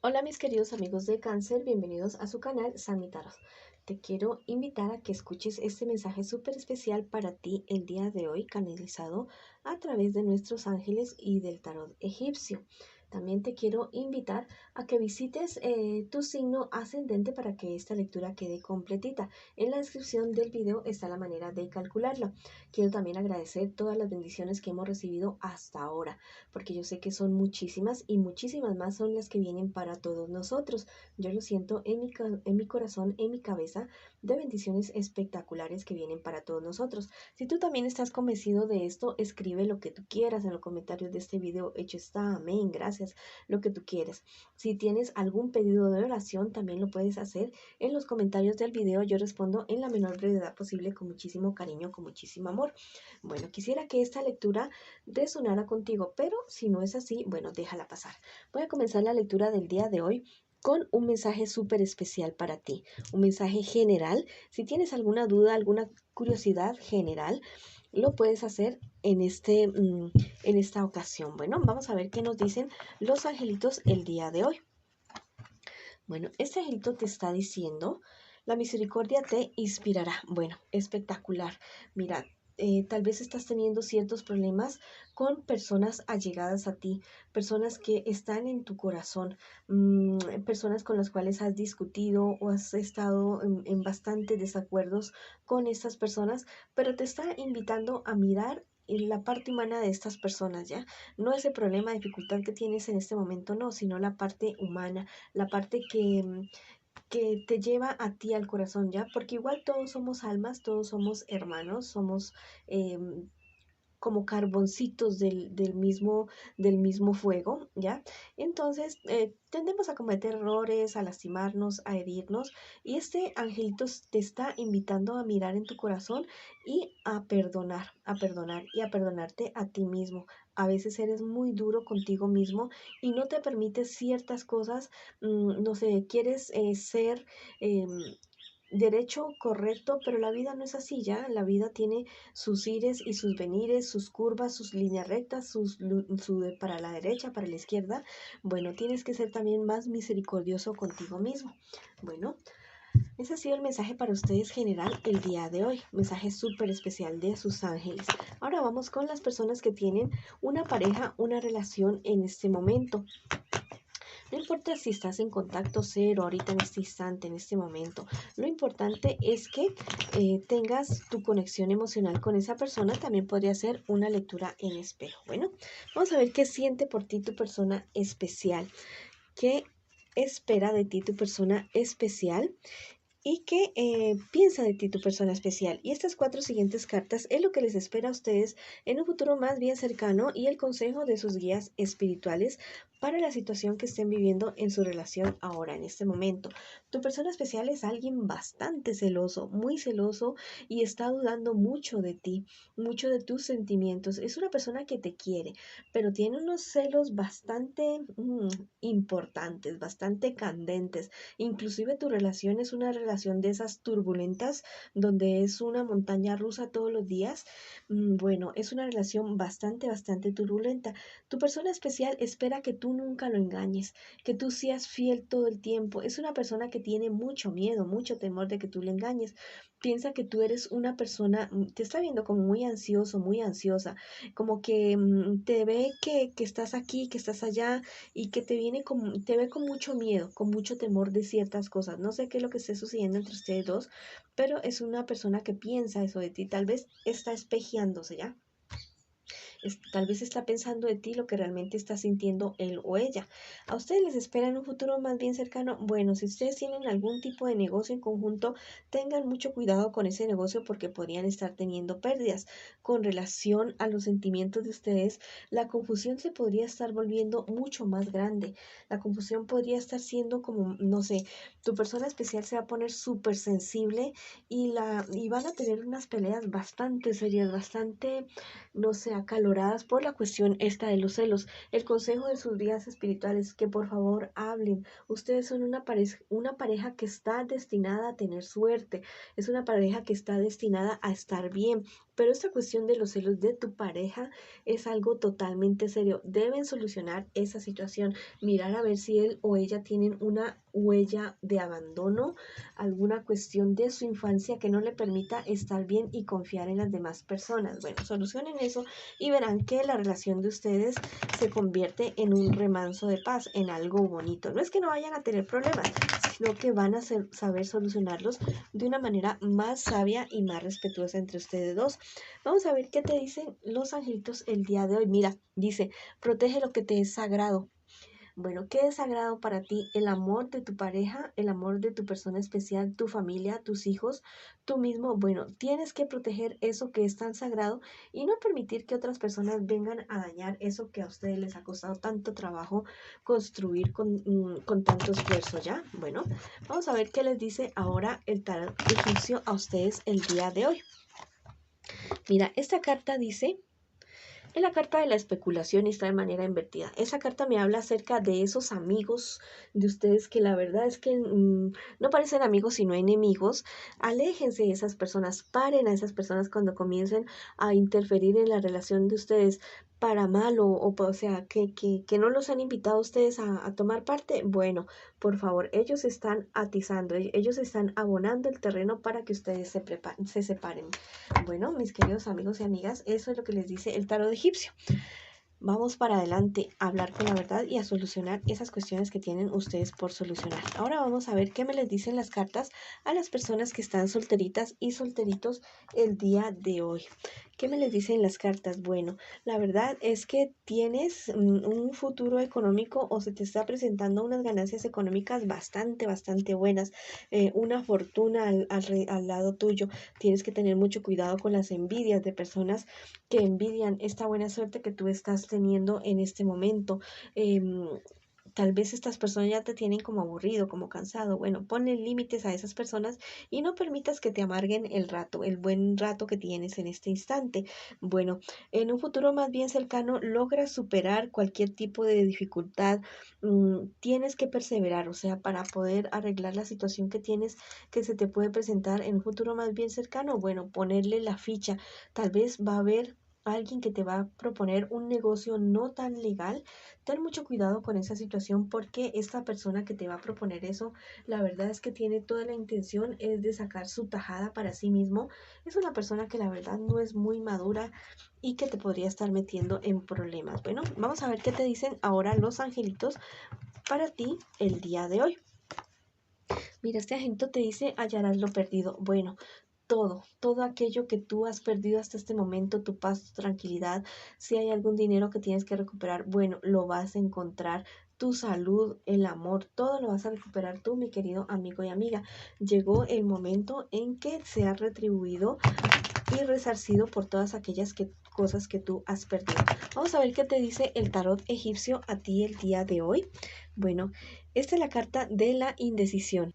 Hola mis queridos amigos de Cáncer, bienvenidos a su canal Sammy Tarot. Te quiero invitar a que escuches este mensaje súper especial para ti el día de hoy, canalizado a través de nuestros ángeles y del tarot egipcio. También te quiero invitar a que visites tu signo ascendente para que esta lectura quede completita. En la descripción del video está la manera de calcularlo. Quiero también agradecer todas las bendiciones que hemos recibido hasta ahora, porque yo sé que son muchísimas y muchísimas más son las que vienen para todos nosotros. Yo lo siento en mi corazón, en mi cabeza, de bendiciones espectaculares que vienen para todos nosotros. Si tú también estás convencido de esto, escribe lo que tú quieras en los comentarios de este video. Hecho está, amén, gracias, lo que tú quieres. Si tienes algún pedido de oración, también lo puedes hacer en los comentarios del video. Yo respondo en la menor brevedad posible, con muchísimo cariño, con muchísimo amor. Bueno, quisiera que esta lectura resonara contigo, pero si no es así, bueno, déjala pasar. Voy a comenzar la lectura del día de hoy con un mensaje súper especial para ti, un mensaje general. Si tienes alguna duda, alguna curiosidad general, lo puedes hacer en esta ocasión. Bueno, vamos a ver qué nos dicen los angelitos el día de hoy. Bueno, este angelito te está diciendo: la misericordia te inspirará. Bueno, espectacular. Mira, tal vez estás teniendo ciertos problemas con personas allegadas a ti, personas que están en tu corazón, personas con las cuales has discutido o has estado en bastantes desacuerdos con estas personas, pero te está invitando a mirar en la parte humana de estas personas, ¿ya? No ese problema, dificultad que tienes en este momento, no, sino la parte humana, la parte que te lleva a ti al corazón, ¿ya? Porque igual todos somos almas, todos somos hermanos, somos como carboncitos del mismo fuego, ¿ya? Entonces, tendemos a cometer errores, a lastimarnos, a herirnos, y este angelito te está invitando a mirar en tu corazón y a perdonar y a perdonarte a ti mismo. A veces eres muy duro contigo mismo y no te permites ciertas cosas, no sé, quieres ser em, derecho, correcto, pero la vida no es así, ¿ya? La vida tiene sus ires y sus venires, sus curvas, sus líneas rectas, para la derecha, para la izquierda. Bueno, tienes que ser también más misericordioso contigo mismo. Bueno, ese ha sido el mensaje para ustedes general el día de hoy. Mensaje súper especial de sus ángeles. Ahora vamos con las personas que tienen una pareja, una relación en este momento. No importa si estás en contacto cero ahorita en este instante, en este momento. Lo importante es que tengas tu conexión emocional con esa persona. También podría ser una lectura en espejo. Bueno, vamos a ver qué siente por ti tu persona especial. ¿Qué espera de ti tu persona especial? ¿Y qué piensa de ti tu persona especial? Y estas cuatro siguientes cartas es lo que les espera a ustedes en un futuro más bien cercano, y el consejo de sus guías espirituales para la situación que estén viviendo en su relación ahora, en este momento. Tu persona especial es alguien bastante celoso, muy celoso, y está dudando mucho de ti, mucho de tus sentimientos. Es una persona que te quiere, pero tiene unos celos bastante importantes, bastante candentes. Inclusive tu relación es una relación de esas turbulentas, donde es una montaña rusa todos los días. Bueno, es una relación bastante turbulenta. Tu persona especial espera que tú nunca lo engañes, que tú seas fiel todo el tiempo. Es una persona que tiene mucho miedo, mucho temor de que tú le engañes. Piensa que tú eres una persona, te está viendo como muy ansioso, muy ansiosa, como que te ve que estás aquí, que estás allá, y que te ve con mucho miedo, con mucho temor de ciertas cosas. No sé qué es lo que esté sucediendo entre ustedes dos, pero es una persona que piensa eso de ti. Tal vez está espejeándose, ¿ya? Tal vez está pensando de ti lo que realmente está sintiendo él o ella. A ustedes les espera en un futuro más bien cercano. Bueno, si ustedes tienen algún tipo de negocio en conjunto, tengan mucho cuidado con ese negocio, porque podrían estar teniendo pérdidas. Con relación a los sentimientos de ustedes, la confusión se podría estar volviendo mucho más grande. La confusión podría estar siendo como, no sé, tu persona especial se va a poner súper sensible, y van a tener unas peleas bastante serias, bastante, no sé, acaloradas por la cuestión esta de los celos. El consejo de sus guías espirituales: que por favor hablen. Ustedes son una pareja que está destinada a tener suerte. Es una pareja que está destinada a estar bien. Pero esta cuestión de los celos de tu pareja es algo totalmente serio. Deben solucionar esa situación, mirar a ver si él o ella tienen una huella de abandono, alguna cuestión de su infancia que no le permita estar bien y confiar en las demás personas. Bueno, solucionen eso y verán que la relación de ustedes se convierte en un remanso de paz, en algo bonito. No es que no vayan a tener problemas, sino que van a saber solucionarlos de una manera más sabia y más respetuosa entre ustedes dos. Vamos a ver qué te dicen los angelitos el día de hoy. Mira, dice, protege lo que te es sagrado. Bueno, ¿qué es sagrado para ti? El amor de tu pareja, el amor de tu persona especial, tu familia, tus hijos, tú mismo. Bueno, tienes que proteger eso que es tan sagrado y no permitir que otras personas vengan a dañar eso que a ustedes les ha costado tanto trabajo construir con tanto esfuerzo, ¿ya? Bueno, vamos a ver qué les dice ahora el tarot egipcio a ustedes el día de hoy. Mira, esta carta dice... Es la carta de la especulación y está de manera invertida. Esa carta me habla acerca de esos amigos de ustedes que la verdad es que no parecen amigos sino enemigos. Aléjense de esas personas, paren a esas personas cuando comiencen a interferir en la relación de ustedes para mal o sea, que no los han invitado a ustedes a tomar parte. Bueno, por favor, ellos están atizando, ellos están abonando el terreno para que ustedes se separen. Bueno, mis queridos amigos y amigas, eso es lo que les dice el tarot egipcio. Vamos para adelante a hablar con la verdad y a solucionar esas cuestiones que tienen ustedes por solucionar. Ahora vamos a ver qué me les dicen las cartas a las personas que están solteritas y solteritos el día de hoy. ¿Qué me les dicen las cartas? Bueno, la verdad es que tienes un futuro económico o se te está presentando unas ganancias económicas bastante buenas, una fortuna al lado tuyo. Tienes que tener mucho cuidado con las envidias de personas que envidian esta buena suerte que tú estás teniendo en este momento. Tal vez estas personas ya te tienen como aburrido, como cansado. Bueno, ponle límites a esas personas y no permitas que te amarguen el rato, el buen rato que tienes en este instante. Bueno, en un futuro más bien cercano logras superar cualquier tipo de dificultad. Tienes que perseverar, o sea, para poder arreglar la situación que tienes que se te puede presentar en un futuro más bien cercano. Bueno, ponerle la ficha. Tal vez va a haber alguien que te va a proponer un negocio no tan legal. Ten mucho cuidado con esa situación porque esta persona que te va a proponer eso, la verdad es que tiene toda la intención es de sacar su tajada para sí mismo. Es una persona que la verdad no es muy madura y que te podría estar metiendo en problemas. Bueno, vamos a ver qué te dicen ahora los angelitos para ti el día de hoy. Mira, este agente te dice hallarás lo perdido. Bueno, todo aquello que tú has perdido hasta este momento, tu paz, tu tranquilidad, si hay algún dinero que tienes que recuperar, bueno, lo vas a encontrar. Tu salud, el amor, todo lo vas a recuperar tú, mi querido amigo y amiga. Llegó el momento en que seas retribuido y resarcido por todas aquellas cosas que tú has perdido. Vamos a ver qué te dice el tarot egipcio a ti el día de hoy. Bueno, esta es la carta de la indecisión.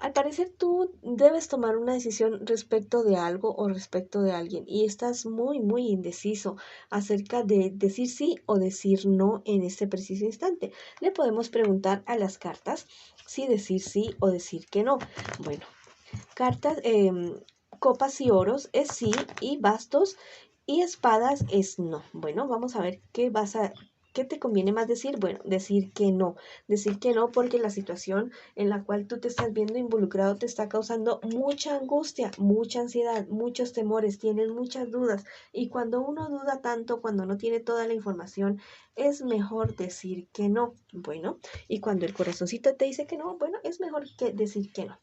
Al parecer tú debes tomar una decisión respecto de algo o respecto de alguien y estás muy indeciso acerca de decir sí o decir no en este preciso instante. Le podemos preguntar a las cartas si decir sí o decir que no. Bueno, cartas, copas y oros es sí y bastos y espadas es no. Bueno, vamos a ver ¿qué te conviene más decir? Bueno, decir que no porque la situación en la cual tú te estás viendo involucrado te está causando mucha angustia, mucha ansiedad, muchos temores, tienes muchas dudas y cuando uno duda tanto, cuando no tiene toda la información, es mejor decir que no. Bueno, y cuando el corazoncito te dice que no, bueno, es mejor que decir que no.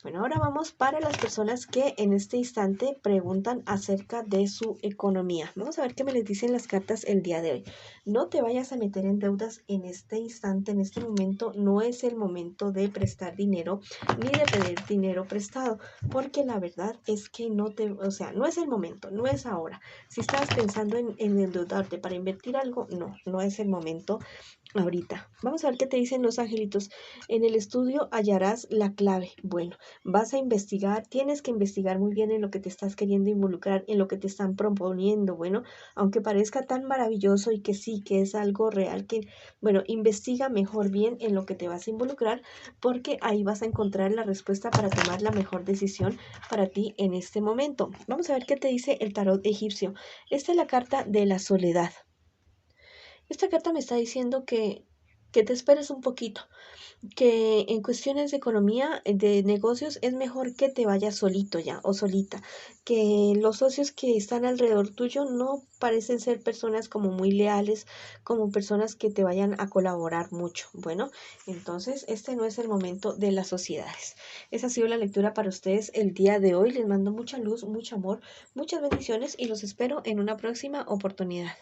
Bueno, ahora vamos para las personas que en este instante preguntan acerca de su economía. Vamos a ver qué me les dicen las cartas el día de hoy. No te vayas a meter en deudas en este instante, en este momento. No es el momento de prestar dinero ni de pedir dinero prestado, porque la verdad es que no es el momento, no es ahora. Si estabas pensando en endeudarte para invertir algo, no es el momento. ahorita. Vamos a ver qué te dicen los angelitos. En el estudio hallarás la clave. Bueno, vas a investigar, tienes que investigar muy bien en lo que te estás queriendo involucrar, en lo que te están proponiendo. Bueno, aunque parezca tan maravilloso y que sí, que es algo real, que, bueno, investiga mejor bien en lo que te vas a involucrar, porque ahí vas a encontrar la respuesta para tomar la mejor decisión para ti en este momento. Vamos a ver qué te dice el tarot egipcio. Esta es la carta de la soledad. Esta carta me está diciendo que te esperes un poquito, que en cuestiones de economía, de negocios, es mejor que te vayas solito ya o solita, que los socios que están alrededor tuyo no parecen ser personas como muy leales, como personas que te vayan a colaborar mucho. Bueno, entonces este no es el momento de las sociedades. Esa ha sido la lectura para ustedes el día de hoy. Les mando mucha luz, mucho amor, muchas bendiciones y los espero en una próxima oportunidad.